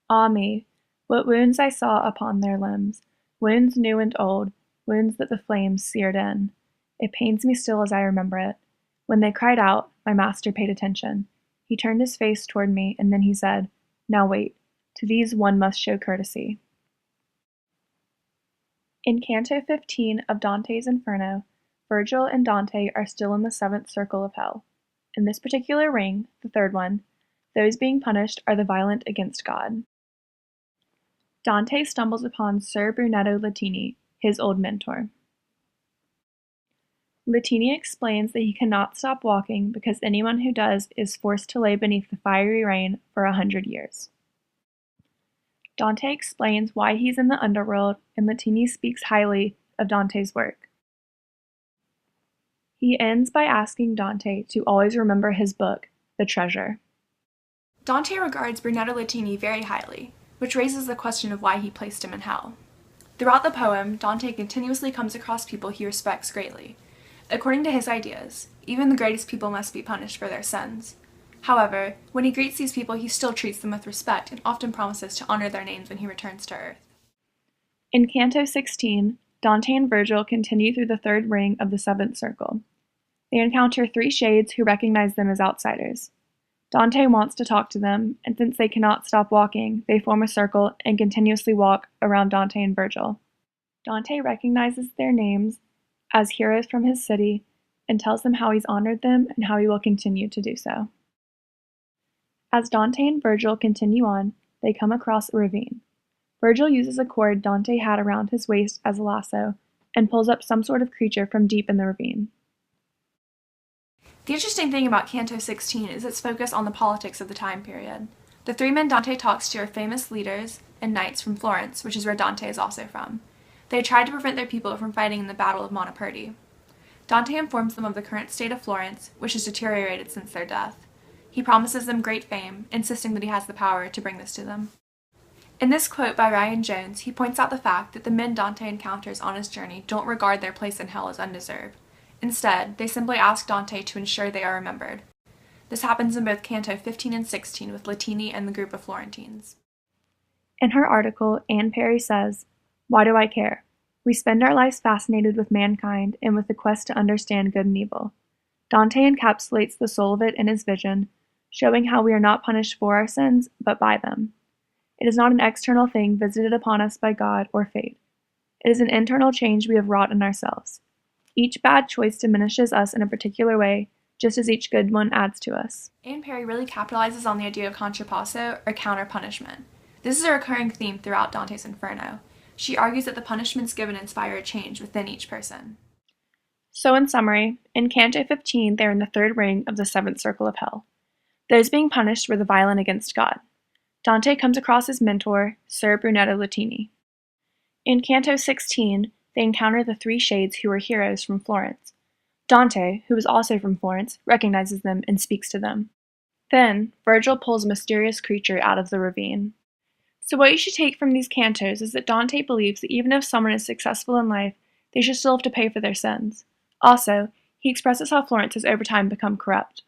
Ah me, what wounds I saw upon their limbs, wounds new and old, wounds that the flames seared in. It pains me still as I remember it. When they cried out, my master paid attention. He turned his face toward me, and then he said, "Now wait, to these one must show courtesy." In Canto 15 of Dante's Inferno, Virgil and Dante are still in the seventh circle of hell. In this particular ring, the third one, those being punished are the violent against God. Dante stumbles upon Ser Brunetto Latini, his old mentor. Latini explains that he cannot stop walking because anyone who does is forced to lay beneath the fiery rain for 100 years. Dante explains why he's in the underworld, and Latini speaks highly of Dante's work. He ends by asking Dante to always remember his book, The Treasure. Dante regards Brunetto Latini very highly, which raises the question of why he placed him in hell. Throughout the poem, Dante continuously comes across people he respects greatly. According to his ideas, even the greatest people must be punished for their sins. However, when he greets these people, he still treats them with respect and often promises to honor their names when he returns to Earth. In Canto 16, Dante and Virgil continue through the third ring of the seventh circle. They encounter three shades who recognize them as outsiders. Dante wants to talk to them, and since they cannot stop walking, they form a circle and continuously walk around Dante and Virgil. Dante recognizes their names as heroes from his city and tells them how he's honored them and how he will continue to do so. As Dante and Virgil continue on, they come across a ravine. Virgil uses a cord Dante had around his waist as a lasso and pulls up some sort of creature from deep in the ravine. The interesting thing about Canto 16 is its focus on the politics of the time period. The three men Dante talks to are famous leaders and knights from Florence, which is where Dante is also from. They tried to prevent their people from fighting in the Battle of Montipurti. Dante informs them of the current state of Florence, which has deteriorated since their death. He promises them great fame, insisting that he has the power to bring this to them. In this quote by Ryan Jones, he points out the fact that the men Dante encounters on his journey don't regard their place in hell as undeserved. Instead, they simply ask Dante to ensure they are remembered. This happens in both Canto 15 and 16 with Latini and the group of Florentines. In her article, Anne Perry says, "Why do I care? We spend our lives fascinated with mankind and with the quest to understand good and evil. Dante encapsulates the soul of it in his vision, showing how we are not punished for our sins, but by them. It is not an external thing visited upon us by God or fate. It is an internal change we have wrought in ourselves. Each bad choice diminishes us in a particular way, just as each good one adds to us." Anne Perry really capitalizes on the idea of contrapasso, or counter-punishment. This is a recurring theme throughout Dante's Inferno. She argues that the punishments given inspire a change within each person. So in summary, in Canto 15 they are in the third ring of the seventh circle of hell. Those being punished were the violent against God. Dante comes across his mentor, Ser Brunetto Latini. In Canto 16, they encounter the three shades who are heroes from Florence. Dante, who is also from Florence, recognizes them and speaks to them. Then, Virgil pulls a mysterious creature out of the ravine. So what you should take from these cantos is that Dante believes that even if someone is successful in life, they should still have to pay for their sins. Also, he expresses how Florence has over time become corrupt.